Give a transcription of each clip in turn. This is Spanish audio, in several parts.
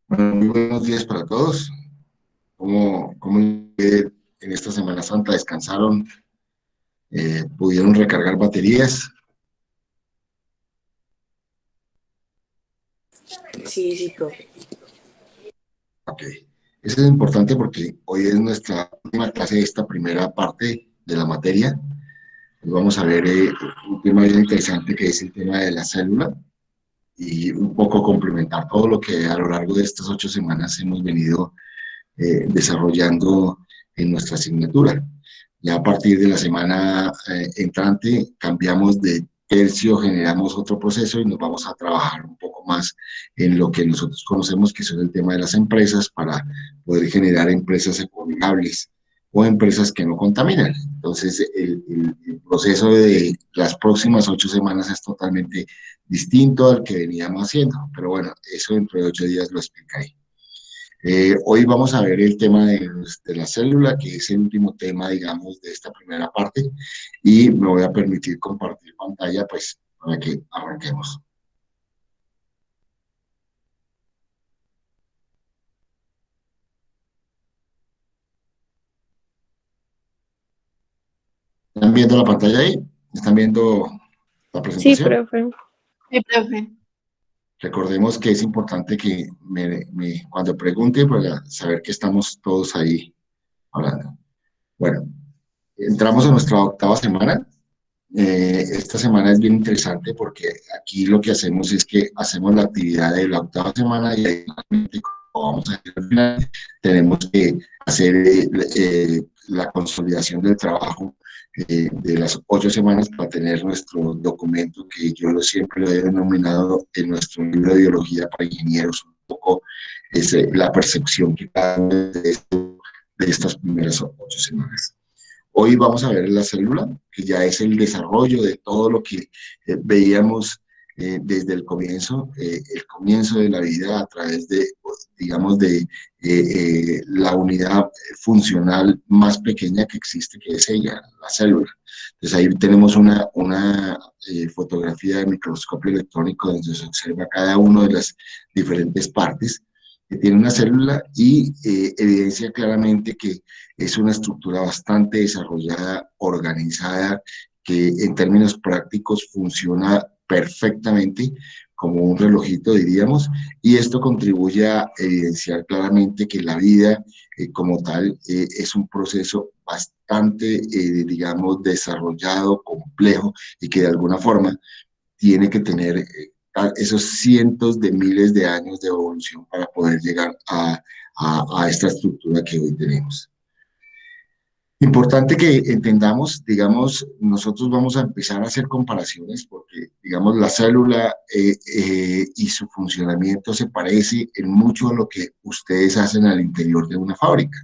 Bueno, muy buenos días para todos. ¿Cómo en esta Semana Santa descansaron? ¿Pudieron recargar baterías? Sí, sí, profe. Ok. Eso es importante porque hoy es nuestra última clase de esta primera parte de la materia. Hoy vamos a ver un tema bien interesante que es el tema de la célula y un poco complementar todo lo que a lo largo de estas 8 semanas hemos venido desarrollando en nuestra asignatura. Ya a partir de la semana entrante cambiamos de tercio, generamos otro proceso y nos vamos a trabajar un poco más en lo que nosotros conocemos que son el tema de las empresas para poder generar empresas ecoamigables o empresas que no contaminan. Entonces, el proceso de las próximas 8 semanas es totalmente distinto al que veníamos haciendo, pero bueno, eso dentro de 8 días lo explicaré. Hoy vamos a ver el tema de la célula, que es el último tema, digamos, de esta primera parte, y me voy a permitir compartir pantalla, pues, para que arranquemos. ¿Están viendo la pantalla ahí? ¿Están viendo la Sí, presentación? profe. Sí, profe. Recordemos que es importante que cuando pregunte, para saber que estamos todos ahí hablando. Bueno, entramos a nuestra 8ª semana. Esta semana es bien interesante porque aquí lo que hacemos es que hacemos la actividad de la 8ª semana y ahí, como vamos a hacer al final, tenemos que hacer la consolidación del trabajo de las 8 semanas para tener nuestro documento que siempre lo he denominado en nuestro libro de biología para ingenieros, un poco es la percepción que cada uno de estas primeras 8 semanas. Hoy vamos a ver la célula, que ya es el desarrollo de todo lo que veíamos desde el comienzo de la vida a través de, digamos, de la unidad funcional más pequeña que existe, que es ella, la célula. Entonces ahí tenemos una fotografía de microscopio electrónico donde se observa cada una de las diferentes partes que tiene una célula y evidencia claramente que es una estructura bastante desarrollada, organizada, que en términos prácticos funciona perfectamente como un relojito, diríamos, y esto contribuye a evidenciar claramente que la vida como tal es un proceso bastante, digamos, desarrollado, complejo y que de alguna forma tiene que tener esos cientos de miles de años de evolución para poder llegar a esta estructura que hoy tenemos. Importante que entendamos, digamos, nosotros vamos a empezar a hacer comparaciones porque, digamos, la célula y su funcionamiento se parece en mucho a lo que ustedes hacen al interior de una fábrica.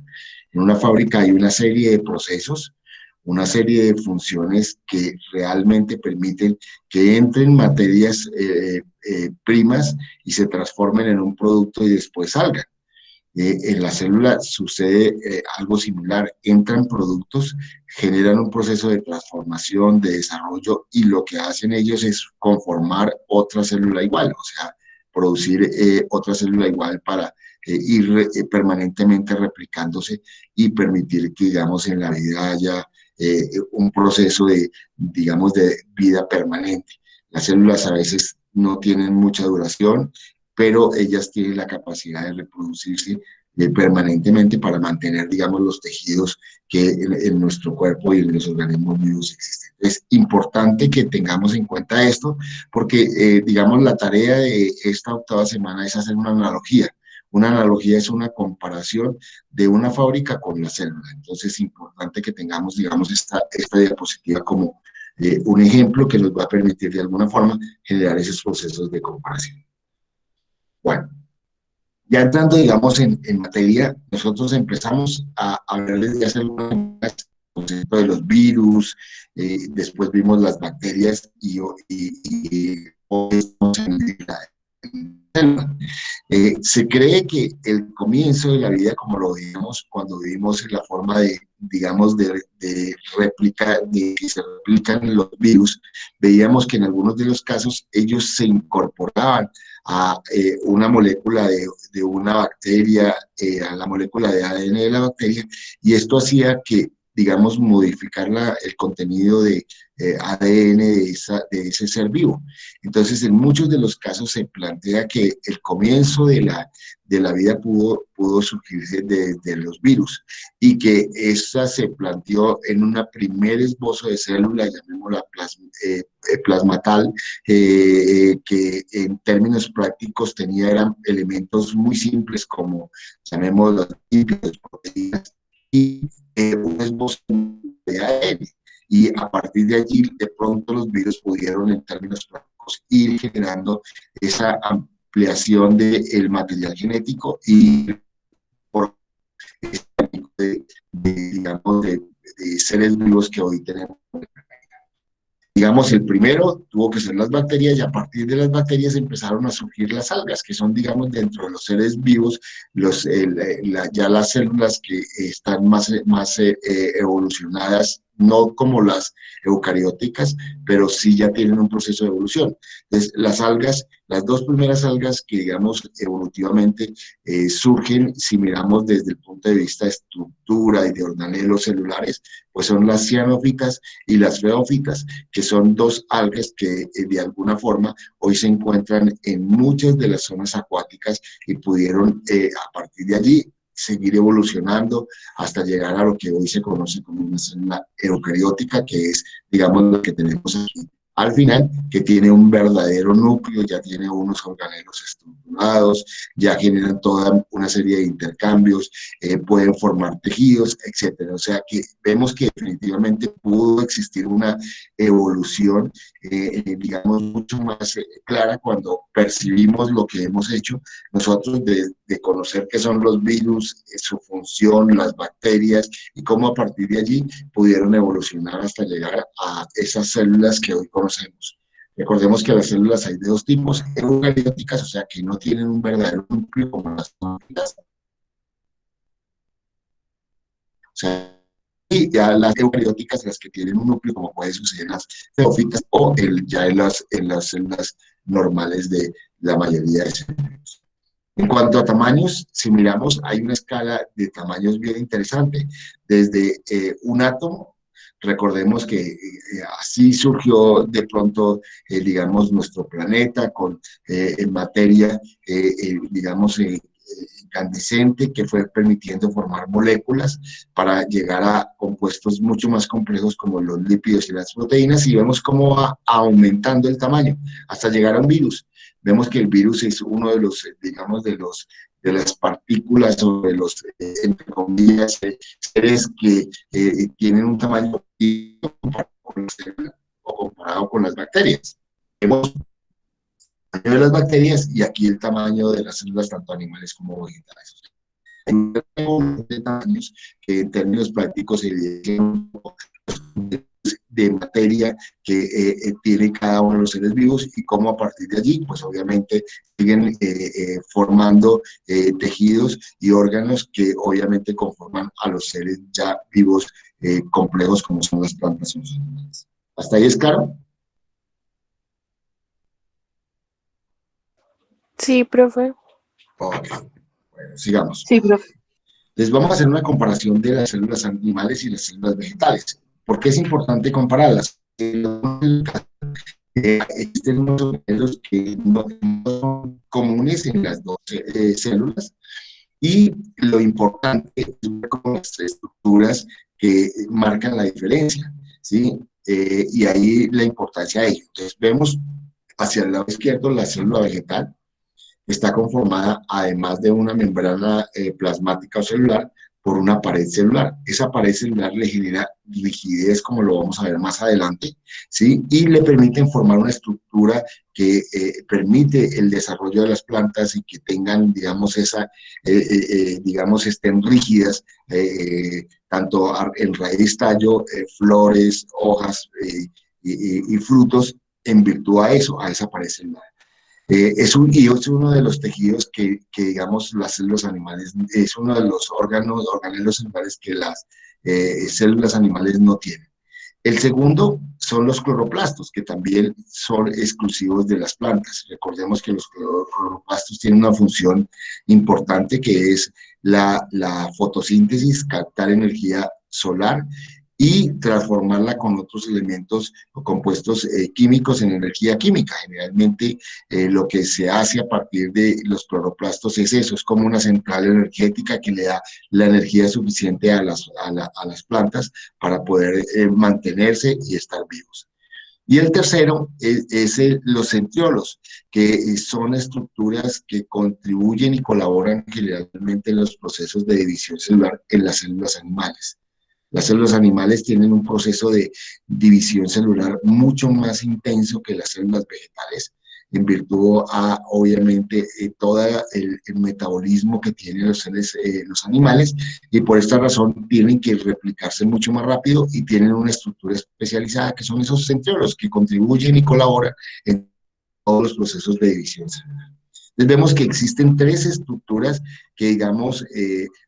En una fábrica hay una serie de procesos, una serie de funciones que realmente permiten que entren materias primas y se transformen en un producto y después salgan. En la célula sucede algo similar, entran productos, generan un proceso de transformación, de desarrollo y lo que hacen ellos es conformar otra célula igual, o sea, producir otra célula igual para ir permanentemente replicándose y permitir que, digamos, en la vida haya un proceso de, digamos, de vida permanente. Las células a veces no tienen mucha duración, pero ellas tienen la capacidad de reproducirse permanentemente para mantener, digamos, los tejidos que en nuestro cuerpo y en los organismos vivos existen. Es importante que tengamos en cuenta esto porque, digamos, la tarea de esta 8ª semana es hacer una analogía. Una analogía es una comparación de una fábrica con la célula. Entonces es importante que tengamos, digamos, esta diapositiva como un ejemplo que nos va a permitir de alguna forma generar esos procesos de comparación. Bueno, ya entrando, digamos, en materia, nosotros empezamos a ver desde hace algunas semanas el concepto de los virus, después vimos las bacterias y hoy estamos en la célula. Se cree que el comienzo de la vida, como lo vimos cuando vivimos en la forma de, digamos, de réplica, de que se replican los virus, veíamos que en algunos de los casos ellos se incorporaban a una molécula de una bacteria, a la molécula de ADN de la bacteria, y esto hacía que, digamos, modificar el contenido de ADN de ese ser vivo. Entonces, en muchos de los casos se plantea que el comienzo de la vida pudo surgirse de los virus y que esa se planteó en una primer esbozo de célula, llamémosla plasmatal, que en términos prácticos eran elementos muy simples como, llamémoslo, lípidos, proteínas y un esbozo de ADN. Y a partir de allí, de pronto los virus pudieron, en términos prácticos, ir generando esa ampliación del material genético y por digamos, de seres vivos que hoy tenemos. Digamos, el primero tuvo que ser las bacterias y a partir de las bacterias empezaron a surgir las algas, que son, digamos, dentro de los seres vivos, ya las células que están más evolucionadas, no como las eucarióticas, pero sí ya tienen un proceso de evolución. Entonces, las algas, las dos primeras algas que, digamos, evolutivamente surgen, si miramos desde el punto de vista de estructura y de organelos celulares, pues son las cianófitas y las feófitas, que son dos algas que de alguna forma hoy se encuentran en muchas de las zonas acuáticas y pudieron a partir de allí seguir evolucionando hasta llegar a lo que hoy se conoce como una célula eucariótica, que es, digamos, lo que tenemos aquí al final, que tiene un verdadero núcleo, ya tiene unos organelos estructurados, ya generan toda una serie de intercambios, pueden formar tejidos, etcétera. O sea que vemos que definitivamente pudo existir una evolución, digamos, mucho más clara cuando percibimos lo que hemos hecho nosotros de conocer qué son los virus, su función, las bacterias y cómo a partir de allí pudieron evolucionar hasta llegar a esas células que hoy conocemos. Recordemos que las células hay de dos tipos, eucarióticas, o sea que no tienen un verdadero núcleo como las células, o sea, y ya las eucarióticas, las que tienen un núcleo, como puede suceder en las teófitas o ya en las células normales de la mayoría de células. En cuanto a tamaños, si miramos, hay una escala de tamaños bien interesante. Desde un átomo, recordemos que así surgió de pronto, digamos, nuestro planeta con materia, digamos, incandescente que fue permitiendo formar moléculas para llegar a compuestos mucho más complejos como los lípidos y las proteínas y vemos cómo va aumentando el tamaño hasta llegar a un virus. Vemos que el virus es uno de los, digamos, de las partículas o de los, entre comillas, seres que tienen un tamaño comparado con las bacterias. Vemos el tamaño de las bacterias y aquí el tamaño de las células, tanto animales como vegetales. Hay tamaños que en términos prácticos se evidencian de materia que tiene cada uno de los seres vivos y cómo a partir de allí, pues obviamente siguen formando tejidos y órganos que obviamente conforman a los seres ya vivos complejos como son las plantas y los animales. ¿Hasta ahí es claro? Sí, profe. Ok, bueno, sigamos. Sí, profe. Les vamos a hacer una comparación de las células animales y las células vegetales. ¿Por qué es importante compararlas? Existen unos organismos que no son comunes en las dos células y lo importante es ver cómo las estructuras que marcan la diferencia, ¿sí? Y ahí la importancia de ello. Entonces vemos hacia el lado izquierdo la célula vegetal, está conformada, además de una membrana plasmática o celular, por una pared celular. Esa pared celular le genera rigidez, como lo vamos a ver más adelante, ¿sí? Y le permiten formar una estructura que permite el desarrollo de las plantas y que tengan, digamos, digamos, estén rígidas, tanto en raíz, tallo, flores, hojas y frutos, en virtud a eso, a esa pared celular. Y es uno de los tejidos digamos, las células animales, es uno de los organelos celulares que las células animales no tienen. El segundo son los cloroplastos, que también son exclusivos de las plantas. Recordemos que los cloroplastos tienen una función importante que es la fotosíntesis, captar energía solar y transformarla con otros elementos o compuestos químicos en energía química. Generalmente lo que se hace a partir de los cloroplastos es eso, es como una central energética que le da la energía suficiente a las plantas para poder mantenerse y estar vivos. Y el tercero los centriolos, que son estructuras que contribuyen y colaboran generalmente en los procesos de división celular en las células animales. Las células animales tienen un proceso de división celular mucho más intenso que las células vegetales, en virtud a, obviamente, todo el metabolismo que tienen los animales, y por esta razón tienen que replicarse mucho más rápido y tienen una estructura especializada, que son esos centriolos que contribuyen y colaboran en todos los procesos de división celular. Entonces vemos que existen tres estructuras que, digamos,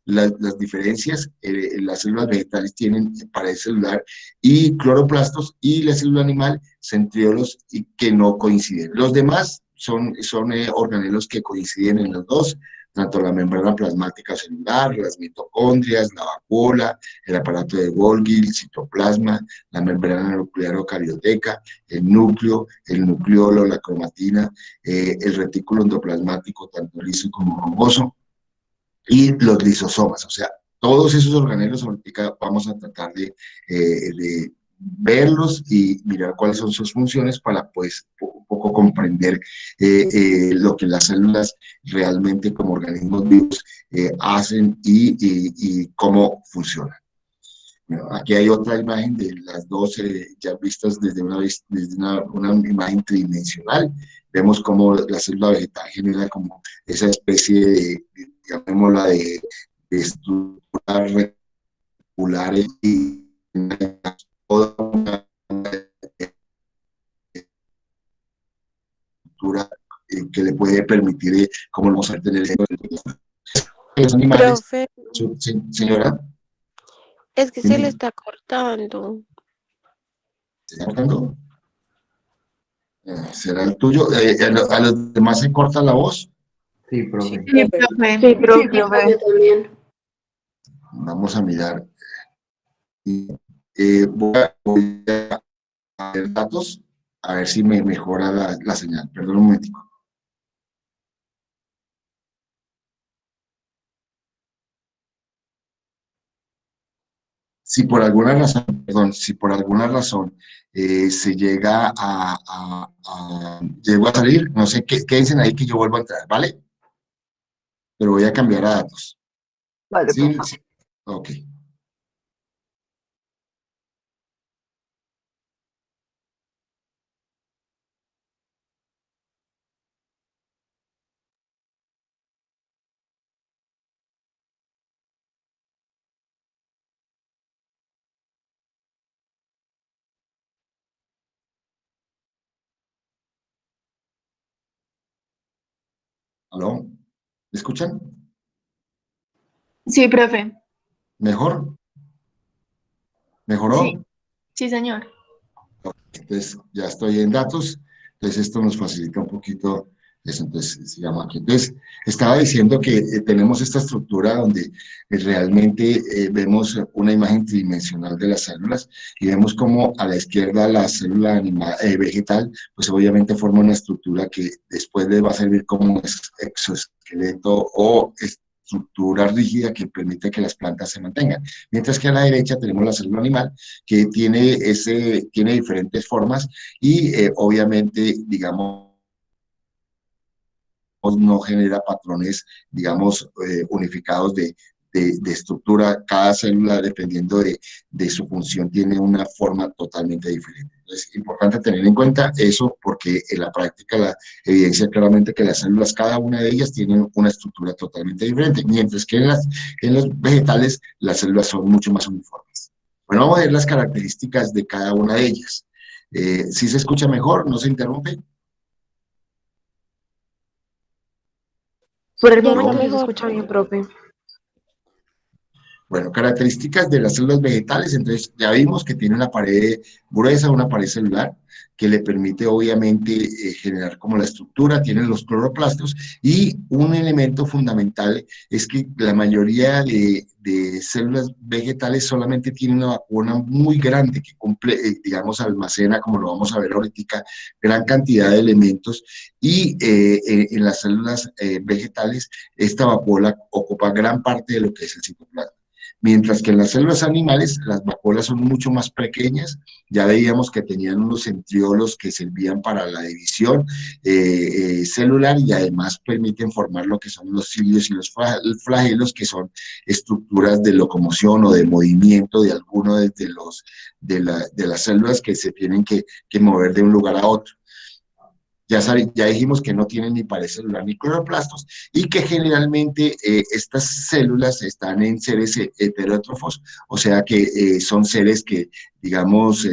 las diferencias, las células vegetales tienen pared celular y cloroplastos, y la célula animal, centriolos, y que no coinciden. Los demás son organelos que coinciden en los dos, tanto la membrana plasmática celular, las mitocondrias, la vacuola, el aparato de Golgi, el citoplasma, la membrana nuclear o carioteca, el nucleolo, la cromatina, el retículo endoplasmático, tanto liso como rugoso, y los lisosomas. O sea, todos esos organelos, ahorita vamos a tratar de verlos y mirar cuáles son sus funciones para, pues, un poco comprender lo que las células realmente como organismos vivos hacen y cómo funcionan. Bueno, aquí hay otra imagen de las dos ya vistas desde una imagen tridimensional. Vemos cómo la célula vegetal genera como esa especie llamémosla, de estructura reticular y toda una estructura que le puede permitir, como vamos a tener los animales. Profe, Señora, es que se le está cortando. ¿se está cortando? ¿Será el tuyo? ¿A los demás se corta la voz? Sí, profe. Sí, profe. Sí, profe. Sí, profe, también. Vamos a mirar. Voy a ver datos, a ver si me mejora la señal. Perdón un momentico. Si por alguna razón, perdón, si por alguna razón se llega llego a salir, no sé, quédense ahí que yo vuelvo a entrar, ¿vale? Pero voy a cambiar a datos. Vale, Sí, profe. sí. Ok. ¿Aló? ¿Me escuchan? Sí, profe. ¿Mejor? Sí, ¿Mejoró? sí, señor. Entonces, ya estoy en datos, entonces esto nos facilita un poquito eso, entonces sigamos aquí. Entonces, estaba diciendo que tenemos esta estructura donde realmente vemos una imagen tridimensional de las células, y vemos como a la izquierda la célula vegetal, pues obviamente forma una estructura que después le va a servir como exoesqueleto o estructura rígida que permite que las plantas se mantengan. Mientras que a la derecha tenemos la célula animal, que tiene diferentes formas y obviamente, digamos, no genera patrones, digamos, unificados de estructura. Cada célula, dependiendo de su función, tiene una forma totalmente diferente. Entonces, es importante tener en cuenta eso, porque en la práctica la evidencia claramente que las células, cada una de ellas, tienen una estructura totalmente diferente, mientras que en los vegetales las células son mucho más uniformes. Bueno, vamos a ver las características de cada una de ellas. ¿Sí se escucha mejor? ¿No se interrumpe? Por el Ya está momento sí se mejor. escucha bien, profe. Bueno, características de las células vegetales, entonces ya vimos que tiene una pared gruesa, una pared celular, que le permite obviamente generar como la estructura, tienen los cloroplastos, y un elemento fundamental es que la mayoría de células vegetales solamente tienen una vacuna muy grande que cumple, digamos, almacena, como lo vamos a ver ahorita, gran cantidad de elementos, y en las células vegetales esta vacuola ocupa gran parte de lo que es el citoplasma. Mientras que en las células animales las vacuolas son mucho más pequeñas, ya veíamos que tenían unos centriolos que servían para la división celular y además permiten formar lo que son los cilios y los flagelos, que son estructuras de locomoción o de movimiento de alguno de las células que se tienen que mover de un lugar a otro. Ya dijimos que no tienen ni pared celular ni cloroplastos y que generalmente estas células están en seres heterótrofos, o sea que son seres que, digamos,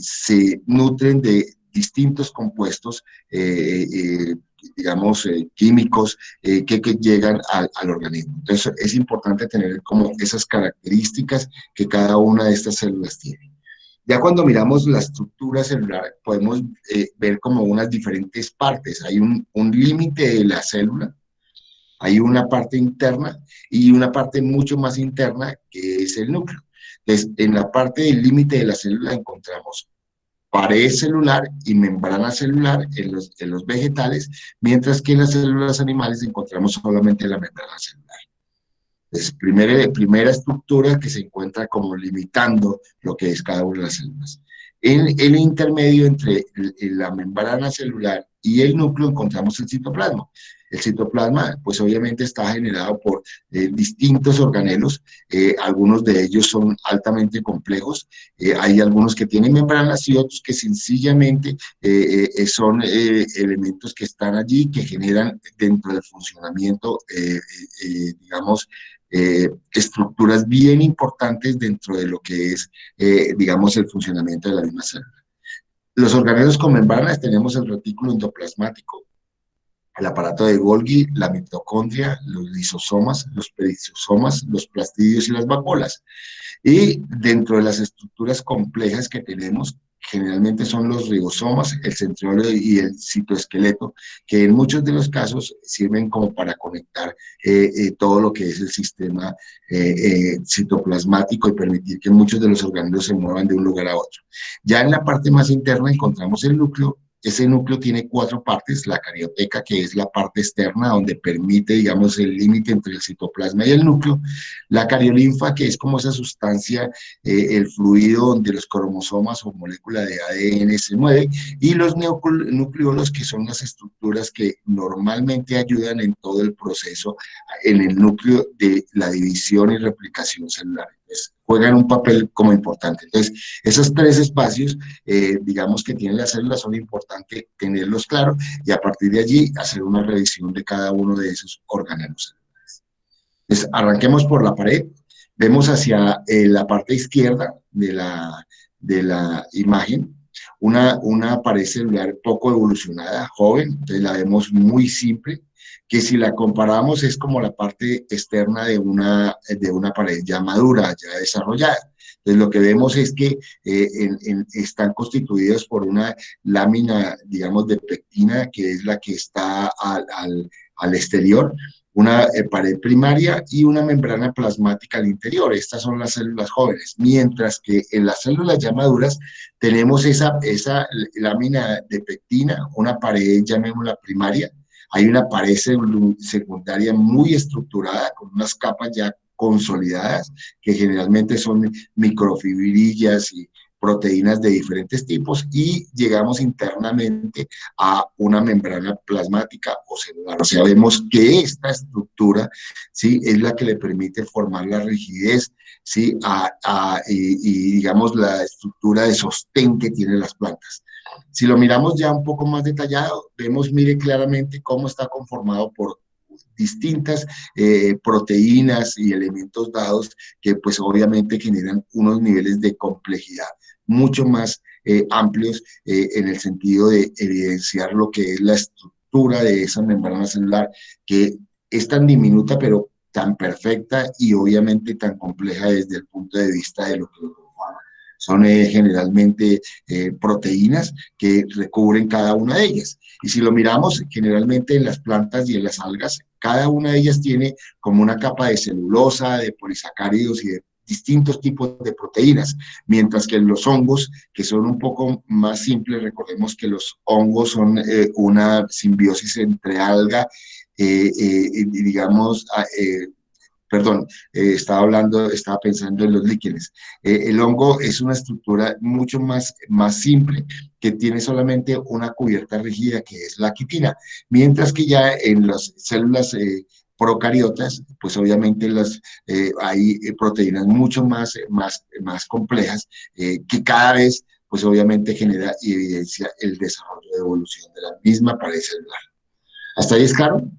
se nutren de distintos compuestos, digamos, químicos que llegan al organismo. Entonces es importante tener como esas características que cada una de estas células tiene. Ya cuando miramos la estructura celular, podemos ver como unas diferentes partes. Hay un límite de la célula, hay una parte interna y una parte mucho más interna que es el núcleo. Entonces, en la parte del límite de la célula encontramos pared celular y membrana celular en los vegetales, mientras que en las células animales encontramos solamente la membrana celular. Es primera estructura que se encuentra como limitando lo que es cada una de las células. En el intermedio entre la membrana celular y el núcleo encontramos el citoplasma. El citoplasma, pues obviamente está generado por distintos organelos, algunos de ellos son altamente complejos, hay algunos que tienen membranas y otros que sencillamente son elementos que están allí, que generan dentro del funcionamiento, digamos, estructuras bien importantes dentro de lo que es, digamos, el funcionamiento de la misma célula. Los organelos con membranas tenemos el retículo endoplasmático, el aparato de Golgi, la mitocondria, los lisosomas, los perisosomas, los plastidios y las vacuolas. Y dentro de las estructuras complejas que tenemos, generalmente son los ribosomas, el centriolo y el citoesqueleto, que en muchos de los casos sirven como para conectar todo lo que es el sistema citoplasmático y permitir que muchos de los orgánulos se muevan de un lugar a otro. Ya en la parte más interna encontramos el núcleo. Ese núcleo tiene 4 partes: la carioteca, que es la parte externa donde permite, digamos, el límite entre el citoplasma y el núcleo; la cariolinfa, que es como esa sustancia, el fluido donde los cromosomas o moléculas de ADN se mueven; y los nucleolos, que son las estructuras que normalmente ayudan en todo el proceso, en el núcleo de la división y replicación celular. Entonces, juegan un papel como importante. Entonces, esos 3 espacios, digamos, que tienen las células, son importantes tenerlos claros y a partir de allí hacer una revisión de cada uno de esos órganos. Entonces, arranquemos por la pared. Vemos hacia la parte izquierda de la imagen una pared celular poco evolucionada, joven, entonces la vemos muy simple, que si la comparamos es como la parte externa de una pared ya madura, ya desarrollada. Entonces lo que vemos es que están constituidos por una lámina, digamos, de pectina, que es la que está al exterior, una pared primaria y una membrana plasmática al interior. Estas son las células jóvenes, mientras que en las células ya maduras tenemos esa lámina de pectina, una pared, llamémosla primaria, hay una pared secundaria muy estructurada con unas capas ya consolidadas, que generalmente son microfibrillas y proteínas de diferentes tipos, y llegamos internamente a una membrana plasmática o celular. O sea, vemos que esta estructura, ¿sí?, es la que le permite formar la rigidez, ¿sí?, y digamos la estructura de sostén que tienen las plantas. Si lo miramos ya un poco más detallado, vemos, mire claramente cómo está conformado por distintas proteínas y elementos dados que pues obviamente generan unos niveles de complejidad mucho más amplios en el sentido de evidenciar lo que es la estructura estructura de esa membrana celular que es tan diminuta, pero tan perfecta y obviamente tan compleja desde el punto de vista de lo que lo conforma. Son generalmente proteínas que recubren cada una de ellas. Y si lo miramos generalmente en las plantas y en las algas, cada una de ellas tiene como una capa de celulosa, de polisacáridos y de distintos tipos de proteínas, mientras que en los hongos, que son un poco más simples, recordemos que los hongos son una simbiosis entre alga, digamos, perdón, estaba pensando en los líquenes. El hongo es una estructura mucho más simple, que tiene solamente una cubierta rígida, que es la quitina, mientras que ya en las células procariotas, pues obviamente hay proteínas mucho más complejas, que cada vez, pues obviamente genera y evidencia el desarrollo de evolución de la misma pared celular. ¿Hasta ahí es claro?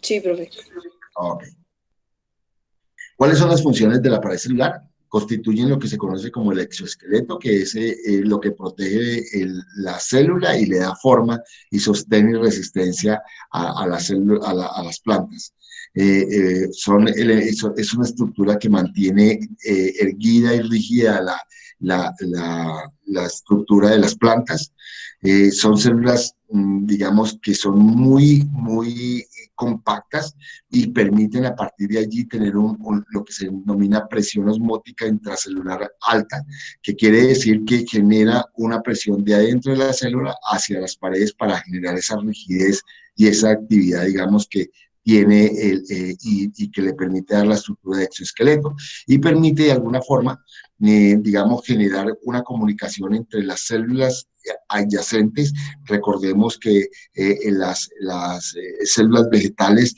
Sí, profe. Ok. ¿Cuáles son las funciones de la pared celular? Constituyen lo que se conoce como el exoesqueleto, que es lo que protege la célula y le da forma y sostén y resistencia a las plantas. Es una estructura que mantiene erguida y rígida la estructura de las plantas. Son células, digamos, que son muy compactas y permiten a partir de allí tener lo que se denomina presión osmótica intracelular alta, que quiere decir que genera una presión de adentro de la célula hacia las paredes para generar esa rigidez y esa actividad, digamos, que tiene y que le permite dar la estructura de exoesqueleto y permite de alguna forma, digamos, generar una comunicación entre las células adyacentes. Recordemos que las células vegetales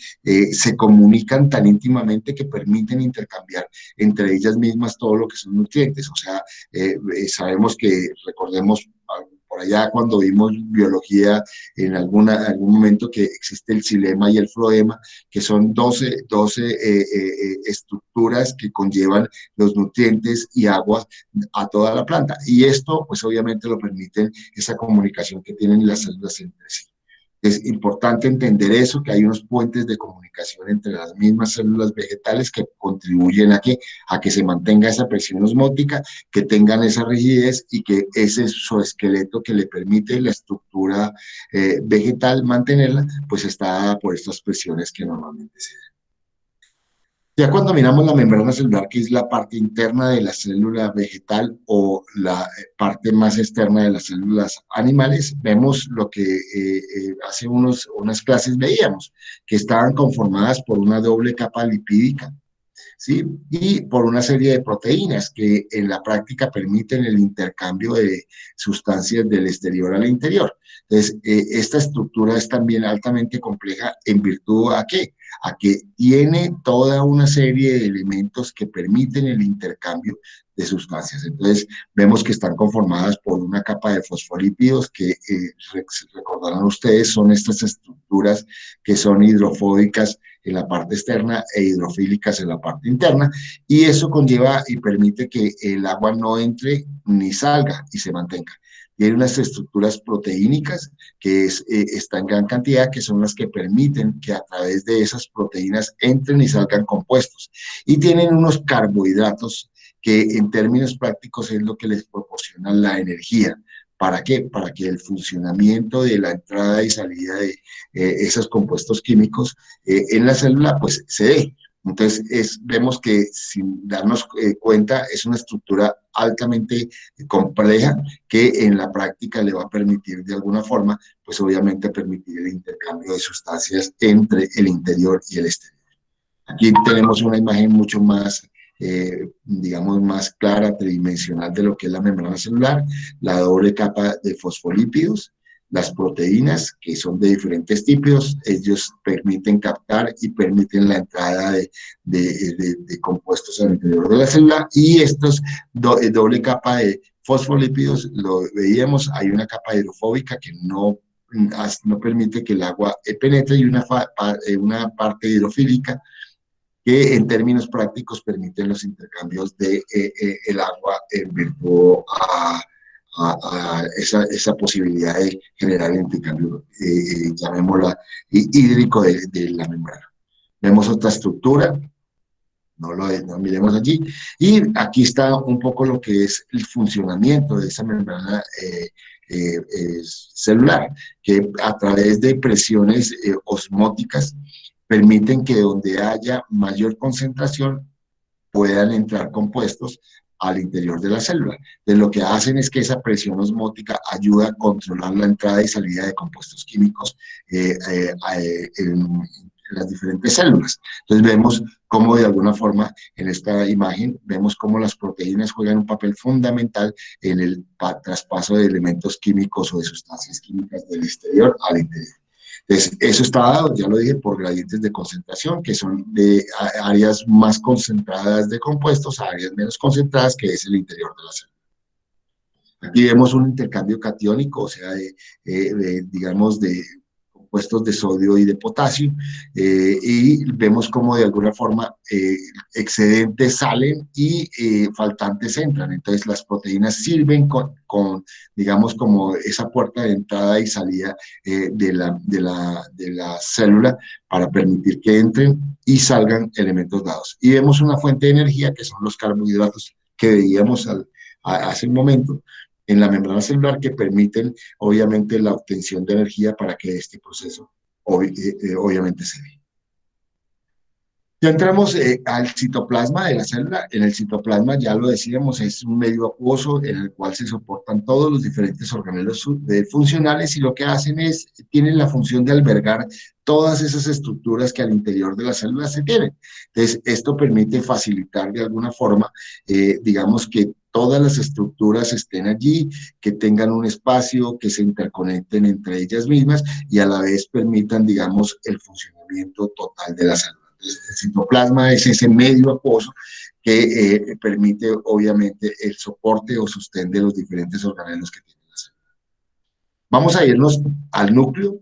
se comunican tan íntimamente que permiten intercambiar entre ellas mismas todo lo que son nutrientes. O sea, sabemos que, recordemos, por allá cuando vimos biología en algún momento, que existe el xilema y el floema, que son 12 estructuras que conllevan los nutrientes y agua a toda la planta. Y esto, pues obviamente lo permiten esa comunicación que tienen las células entre sí. Es importante entender eso, que hay unos puentes de comunicación entre las mismas células vegetales que contribuyen a que se mantenga esa presión osmótica, que tengan esa rigidez y que ese exoesqueleto que le permite la estructura vegetal mantenerla, pues está dada por estas presiones que normalmente se dan. Ya cuando miramos la membrana celular, que es la parte interna de la célula vegetal o la parte más externa de las células animales, vemos lo que hace unas clases veíamos, que estaban conformadas por una doble capa lipídica, ¿sí? Y por una serie de proteínas que en la práctica permiten el intercambio de sustancias del exterior al interior. Entonces, esta estructura es también altamente compleja en virtud ¿a qué? A que tiene toda una serie de elementos que permiten el intercambio de sustancias. Entonces, vemos que están conformadas por una capa de fosfolípidos que, recordarán ustedes, son estas estructuras que son hidrofóbicas en la parte externa e hidrofílicas en la parte interna, y eso conlleva y permite que el agua no entre ni salga y se mantenga. Tiene unas estructuras proteínicas que están en gran cantidad, que son las que permiten que a través de esas proteínas entren y salgan compuestos. Y tienen unos carbohidratos que en términos prácticos es lo que les proporciona la energía. ¿Para qué? Para que el funcionamiento de la entrada y salida de esos compuestos químicos en la célula pues se dé. Entonces, vemos que sin darnos cuenta es una estructura altamente compleja que en la práctica le va a permitir de alguna forma, pues obviamente permitir el intercambio de sustancias entre el interior y el exterior. Aquí tenemos una imagen mucho más, digamos, más clara, tridimensional de lo que es la membrana celular, la doble capa de fosfolípidos, las proteínas, que son de diferentes tipos, ellos permiten captar y permiten la entrada de compuestos al interior de la célula, y estos doble capa de fosfolípidos, lo veíamos, hay una capa hidrofóbica que no permite que el agua penetre, y una parte hidrofílica que en términos prácticos permiten los intercambios de el agua en virtud a esa posibilidad de generar el intercambio, llamémosla, hídrico de la membrana. Vemos otra estructura, no miremos allí, y aquí está un poco lo que es el funcionamiento de esa membrana celular, que a través de presiones osmóticas permiten que donde haya mayor concentración puedan entrar compuestos al interior de la célula. Entonces, lo que hacen es que esa presión osmótica ayuda a controlar la entrada y salida de compuestos químicos en las diferentes células. Entonces, vemos cómo de alguna forma en esta imagen vemos cómo las proteínas juegan un papel fundamental en el traspaso de elementos químicos o de sustancias químicas del exterior al interior. Entonces, eso está dado, ya lo dije, por gradientes de concentración, que son de áreas más concentradas de compuestos a áreas menos concentradas, que es el interior de la célula. Aquí vemos un intercambio catiónico, o sea, digamos, de compuestos de sodio y de potasio, y vemos cómo de alguna forma excedentes salen y faltantes entran. Entonces las proteínas sirven digamos, como esa puerta de entrada y salida de la célula para permitir que entren y salgan elementos dados. Y vemos una fuente de energía que son los carbohidratos que veíamos hace un momento en la membrana celular, que permiten obviamente la obtención de energía para que este proceso obviamente se dé. Ya entramos al citoplasma de la célula. En el citoplasma, ya lo decíamos, es un medio acuoso en el cual se soportan todos los diferentes organelos funcionales, y lo que hacen es, tienen la función de albergar todas esas estructuras que al interior de la célula se tienen. Entonces, esto permite facilitar de alguna forma, digamos, que todas las estructuras estén allí, que tengan un espacio, que se interconecten entre ellas mismas y a la vez permitan, digamos, el funcionamiento total de la célula. El citoplasma es ese medio acuoso que permite, obviamente, el soporte o sostén de los diferentes organelos que tiene la célula. Vamos a irnos al núcleo,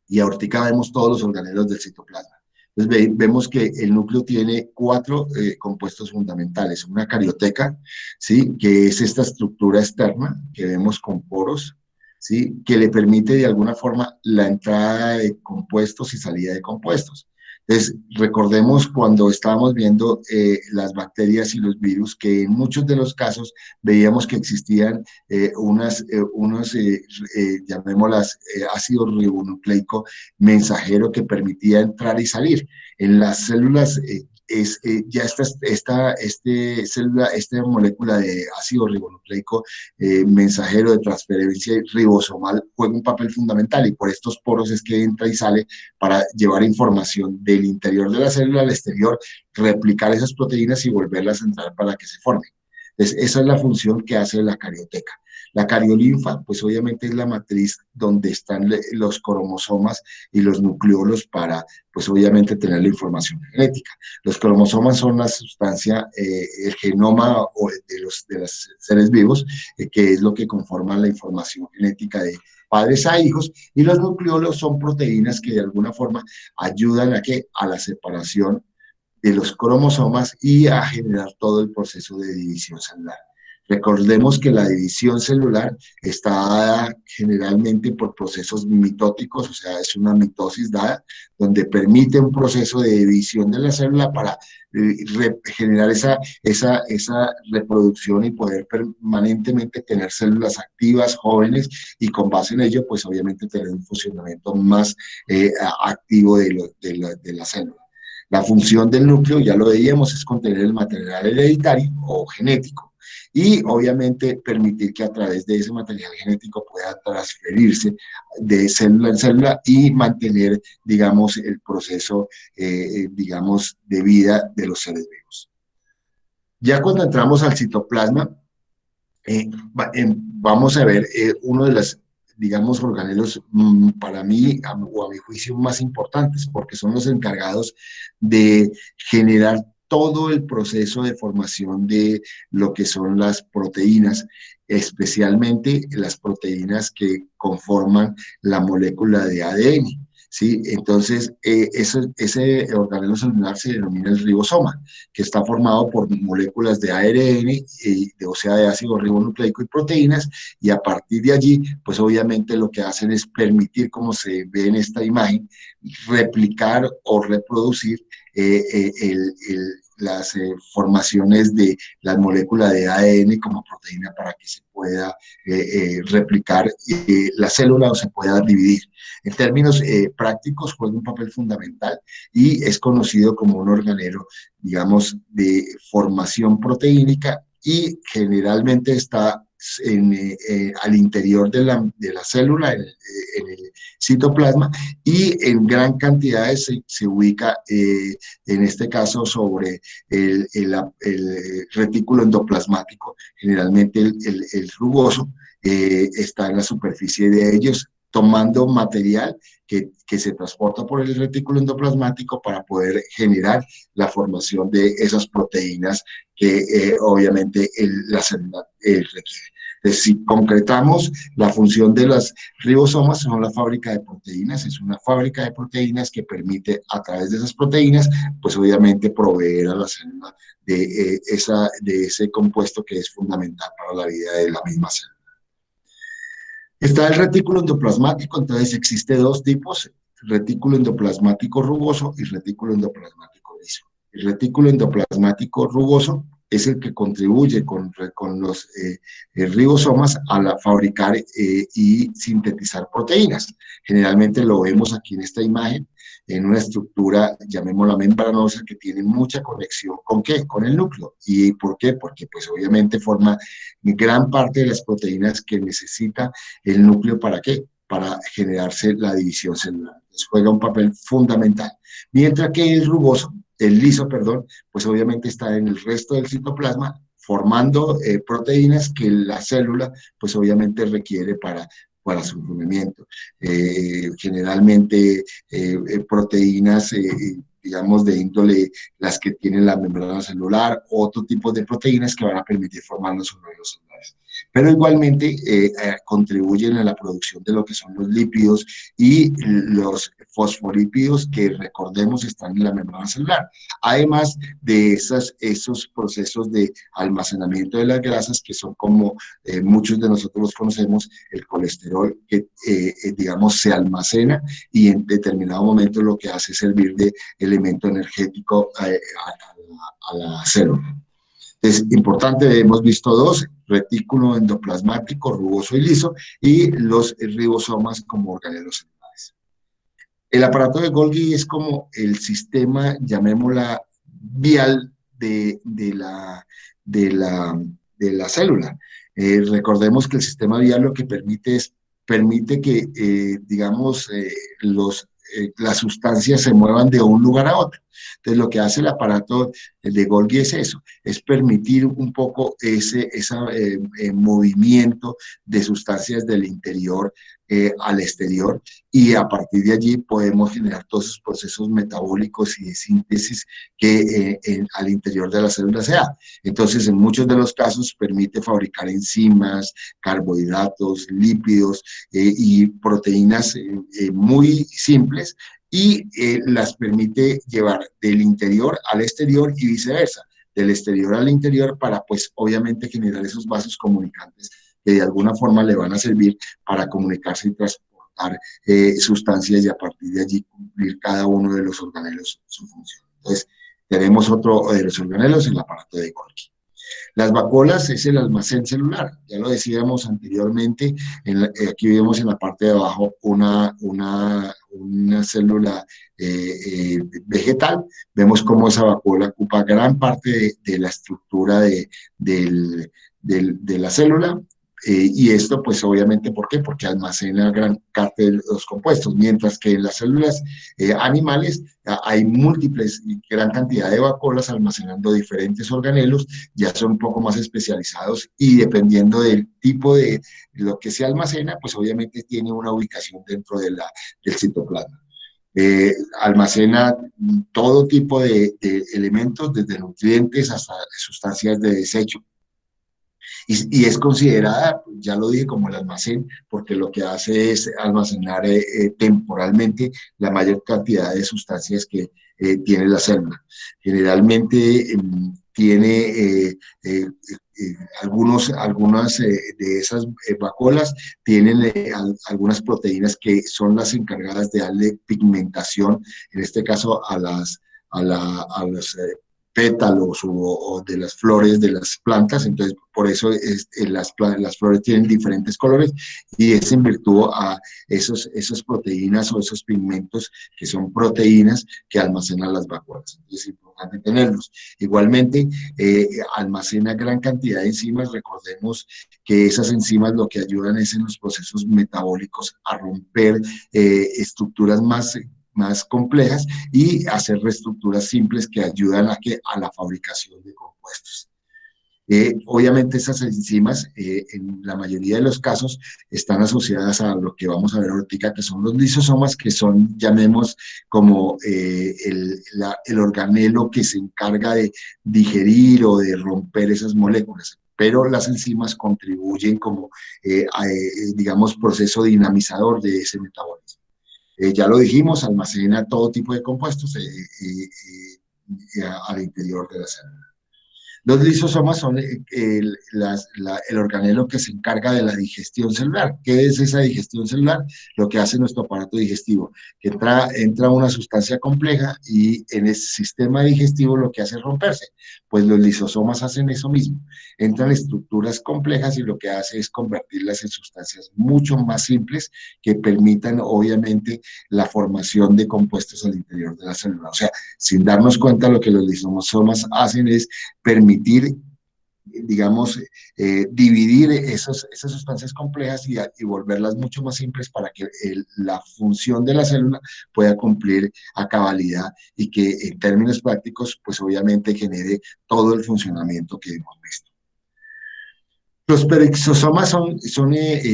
y ahorita vemos todos los organelos del citoplasma. Entonces vemos que el núcleo tiene 4 compuestos fundamentales. Una carioteca, ¿sí?, que es esta estructura externa que vemos con poros, ¿sí?, que le permite de alguna forma la entrada de compuestos y salida de compuestos. Entonces, recordemos cuando estábamos viendo las bacterias y los virus, que en muchos de los casos veíamos que existían llamémoslas ácido ribonucleico mensajero, que permitía entrar y salir. En las células ya esta molécula de ácido ribonucleico mensajero de transferencia ribosomal juega un papel fundamental, y por estos poros es que entra y sale para llevar información del interior de la célula al exterior, replicar esas proteínas y volverlas a entrar para que se formen. Entonces, esa es la función que hace la carioteca. La cariolinfa, pues obviamente es la matriz donde están los cromosomas y los nucleolos para, pues obviamente, tener la información genética. Los cromosomas son la sustancia, el genoma de los seres vivos, que es lo que conforma la información genética de padres a hijos, y los nucleolos son proteínas que de alguna forma ayudan a la separación de los cromosomas y a generar todo el proceso de división celular. Recordemos que la división celular está dada generalmente por procesos mitóticos, o sea, es una mitosis dada, donde permite un proceso de división de la célula para generar esa reproducción y poder permanentemente tener células activas, jóvenes, y con base en ello, pues obviamente tener un funcionamiento más activo de la célula. La función del núcleo, ya lo veíamos, es contener el material hereditario o genético, y obviamente permitir que a través de ese material genético pueda transferirse de célula en célula y mantener, digamos, el proceso, digamos, de vida de los seres vivos. Ya cuando entramos al citoplasma, vamos a ver uno de los, digamos, organelos para mí, o a mi juicio, más importantes, porque son los encargados de generar todo el proceso de formación de lo que son las proteínas, especialmente las proteínas que conforman la molécula de ADN. ¿sí? Entonces, ese organelo celular se denomina el ribosoma, que está formado por moléculas de ARN, o sea, de ácido ribonucleico y proteínas, y a partir de allí, pues obviamente lo que hacen es permitir, como se ve en esta imagen, replicar o reproducir las formaciones de la molécula de ADN como proteína para que se pueda replicar la célula o se pueda dividir. En términos prácticos, juega un papel fundamental y es conocido como un organelo, digamos, de formación proteínica y generalmente está al interior de la célula, en el citoplasma, y en gran cantidad se ubica, en este caso, sobre el retículo endoplasmático, generalmente el rugoso, está en la superficie de ellos, tomando material que se transporta por el retículo endoplasmático para poder generar la formación de esas proteínas que obviamente la célula requiere. Entonces, si concretamos, la función de las ribosomas son la fábrica de proteínas, es una fábrica de proteínas que permite a través de esas proteínas, pues obviamente proveer a la célula de ese compuesto que es fundamental para la vida de la misma célula. Está el retículo endoplasmático, entonces existe dos tipos, retículo endoplasmático rugoso y retículo endoplasmático liso. El retículo endoplasmático rugoso es el que contribuye con los ribosomas a fabricar y sintetizar proteínas. Generalmente lo vemos aquí en esta imagen, en una estructura, llamémosla membranosa, que tiene mucha conexión ¿con qué? Con el núcleo. ¿Y por qué? Porque pues obviamente forma gran parte de las proteínas que necesita el núcleo. ¿Para qué? Para generarse la división celular. Entonces juega un papel fundamental. Mientras que el liso, perdón, pues obviamente está en el resto del citoplasma formando proteínas que la célula pues obviamente requiere para su funcionamiento. Generalmente proteínas, digamos, de índole, las que tienen la membrana celular, otro tipo de proteínas que van a permitir formar los organelos celulares. Pero igualmente contribuyen a la producción de lo que son los lípidos y los fosfolípidos, que recordemos están en la membrana celular. Además de esos procesos de almacenamiento de las grasas, que son como muchos de nosotros los conocemos, el colesterol, que digamos se almacena y en determinado momento lo que hace es servir de elemento energético a la célula. Es importante, hemos visto dos, retículo endoplasmático, rugoso y liso, y los ribosomas como organelos celulares. El aparato de Golgi es como el sistema, llamémosla, vial de la célula. Recordemos que el sistema vial lo que permite que, digamos, las sustancias se muevan de un lugar a otro. Entonces, lo que hace el aparato de Golgi es eso, es permitir un poco ese movimiento de sustancias del interior al exterior, y a partir de allí podemos generar todos esos procesos metabólicos y de síntesis que al interior de la célula se da. Entonces, en muchos de los casos permite fabricar enzimas, carbohidratos, lípidos y proteínas muy simples, y las permite llevar del interior al exterior y viceversa, del exterior al interior, para pues obviamente generar esos vasos comunicantes que de alguna forma le van a servir para comunicarse y transportar sustancias, y a partir de allí cumplir cada uno de los organelos su función. Entonces, tenemos otro de los organelos, el aparato de Golgi. Las vacuolas es el almacén celular, ya lo decíamos anteriormente, aquí vemos en la parte de abajo una célula vegetal, vemos cómo esa vacuola ocupa gran parte de la estructura de la célula. Y esto, pues obviamente, ¿por qué? Porque almacena gran parte de los compuestos, mientras que en las células animales hay múltiples y gran cantidad de vacuolas almacenando diferentes organelos, ya son un poco más especializados, y dependiendo del tipo de lo que se almacena, pues obviamente tiene una ubicación dentro del citoplasma. Almacena todo tipo de elementos, desde nutrientes hasta sustancias de desecho. Y es considerada, ya lo dije, como el almacén, porque lo que hace es almacenar temporalmente la mayor cantidad de sustancias que tiene la célula. Generalmente tiene algunas de esas vacuolas tienen algunas proteínas que son las encargadas de darle pigmentación, en este caso a los pétalos o de las flores de las plantas. Entonces por eso las flores tienen diferentes colores, y es en virtud a esas proteínas o esos pigmentos que son proteínas que almacenan las vacuolas. Entonces es importante tenerlos. Igualmente, almacena gran cantidad de enzimas. Recordemos que esas enzimas lo que ayudan es en los procesos metabólicos a romper estructuras más complejas y hacer reestructuras simples que ayudan a la fabricación de compuestos. Obviamente esas enzimas en la mayoría de los casos están asociadas a lo que vamos a ver ahorita, que son los lisosomas, que son, llamemos, como el organelo que se encarga de digerir o de romper esas moléculas. Pero las enzimas contribuyen como, digamos, proceso dinamizador de ese metabolismo. Ya lo dijimos, almacena todo tipo de compuestos al interior de la célula. Los lisosomas son el organelo que se encarga de la digestión celular. ¿Qué es esa digestión celular? Lo que hace nuestro aparato digestivo, que entra una sustancia compleja y en ese sistema digestivo lo que hace es romperse. Pues los lisosomas hacen eso mismo. Entran estructuras complejas y lo que hace es convertirlas en sustancias mucho más simples que permitan, obviamente, la formación de compuestos al interior de la célula. O sea, sin darnos cuenta, lo que los lisosomas hacen es permitir, digamos, dividir esas sustancias complejas y volverlas mucho más simples para que la función de la célula pueda cumplir a cabalidad y que en términos prácticos, pues obviamente genere todo el funcionamiento que hemos visto. Los peroxisomas son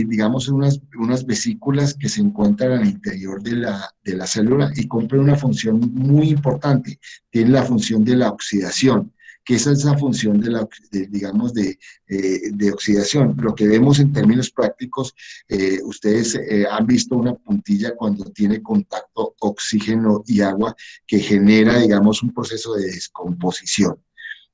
digamos, unas vesículas que se encuentran al interior de la célula y cumplen una función muy importante. Tienen la función de la oxidación, que esa es la función digamos, de oxidación. Lo que vemos en términos prácticos, ustedes han visto una puntilla cuando tiene contacto oxígeno y agua que genera, digamos, un proceso de descomposición.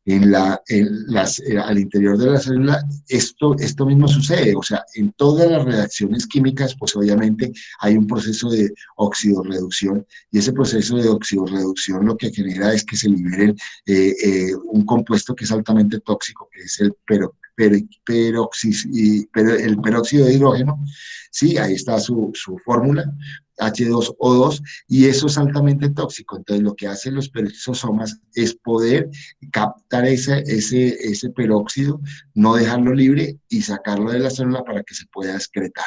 Al interior de la célula, esto mismo sucede. O sea, en todas las reacciones químicas, pues obviamente hay un proceso de oxidorreducción, y ese proceso de oxidorreducción lo que genera es que se liberen un compuesto que es altamente tóxico, que es el peróxido de hidrógeno. Sí, ahí está su fórmula, H2O2, y eso es altamente tóxico. Entonces, lo que hacen los peroxisomas es poder captar ese peróxido, no dejarlo libre y sacarlo de la célula para que se pueda excretar.